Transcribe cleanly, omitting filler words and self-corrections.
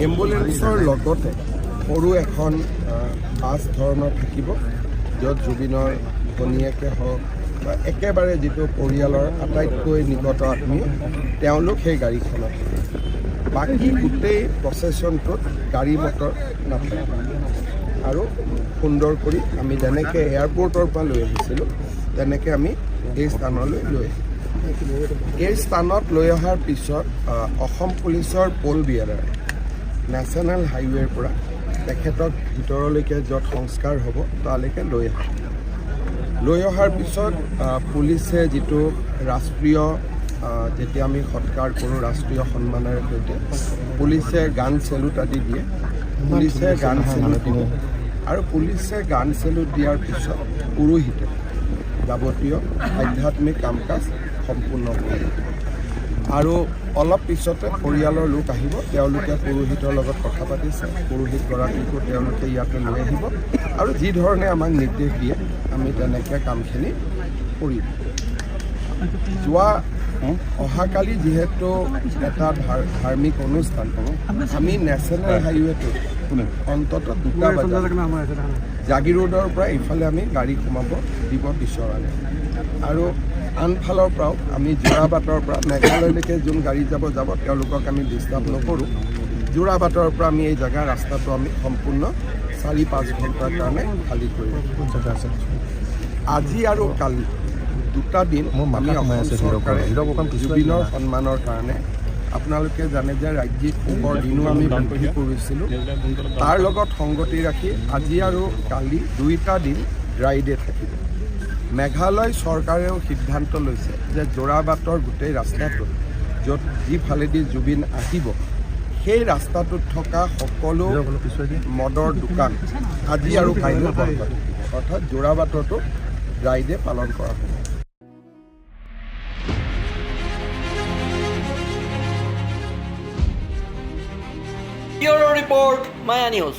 এম্বুলেন্সৰ লগতে সৰু এখন বাছ ধৰণৰ থাকিব, য'ত জুবিনৰ ভনীয়েকে হওক বা একেবাৰে যিটো পৰিয়ালৰ আটাইতকৈ নিকট আত্মীয় তেওঁলোক সেই গাড়ীখনত। বাকী গোটেই প্ৰচেছনটোত গাড়ী মটৰ নাথাকে আৰু সুন্দৰ কৰি আমি যেনেকৈ এয়াৰপৰ্টৰ পৰা লৈ আহিছিলোঁ তেনেকৈ আমি এই স্থানলৈ লৈ আহিম। এই স্থানত লৈ অহাৰ পিছত অসম পুলিচৰ পল বিয়াৰাৰ নেশ্যনেল হাইৱেৰ পৰা তেখেতক ভিতৰলৈকে য'ত সংস্কাৰ হ'ব তালৈকে লৈ আহে। লৈ অহাৰ পিছত পুলিচে যিটো ৰাষ্ট্ৰীয় যেতিয়া আমি সৎকাৰ কৰোঁ ৰাষ্ট্ৰীয় সন্মানেৰে সৈতে পুলিচে গান চেলুট আদি দিয়ে, পুলিচে গান চেলুট দিব আৰু পুলিচে গান চেলুট দিয়াৰ পিছত পুৰোহিতে যাৱতীয় আধ্যাত্মিক কাম কাজ সম্পূৰ্ণ কৰিব আৰু অলপ পিছতে পৰিয়ালৰ লোক আহিব। তেওঁলোকে পুৰোহিতৰ লগত কথা পাতিছে, পুৰোহিতগৰাকীকো তেওঁলোকে ইয়াতে লৈ আহিব আৰু যি ধৰণে আমাক নিৰ্দেশ দিয়ে আমি তেনেকৈ কামখিনি কৰিম। অহাকালি যিহেতু এটা ধাৰ্মিক অনুষ্ঠান, আমি নেশ্যনেল হাইৱেটোত অন্ততঃ 2টা বজাত জাগিৰোডৰ পৰা ইফালে আমি গাড়ী সোমাব দিব বিচৰা নাই আৰু আনফালৰ পৰাও আমি যোৰাবাটৰ পৰা মেঘালয়লৈকে যোন গাড়ী যাব তেওঁলোকক আমি ডিষ্টাৰ্ব নকৰোঁ। যোৰাবাটৰ পৰা আমি এই জেগা ৰাস্তাটো আমি সম্পূৰ্ণ 4-5 ঘণ্টাৰ কাৰণে খালী কৰিম। আজি আৰু কালি 2টা দিন আমি অসম চৰকাৰে জুবিনৰ সন্মানৰ কাৰণে আপোনালোকে জানে যে ৰাজ্যিক শোকৰ দিনো আমি মুকলি কৰিছিলোঁ। তাৰ লগত সংগতি ৰাখি আজি আৰু কালি 2টা দিন ড্ৰাই ডে থাকিব। মেঘালয় চৰকাৰেও সিদ্ধান্ত লৈছে যে যোৰাবাটৰ গোটেই ৰাস্তাটোত য'ত যিফালেদি জুবিন আহিব সেই ৰাস্তাটোত থকা সকলো মদৰ দোকান আজি আৰু কাইলৈ বন্ধ থাকিব, অৰ্থাৎ যোৰাবাটতো ড্ৰাই ডে পালন কৰা হ'ব। Bureau Report, Maya News.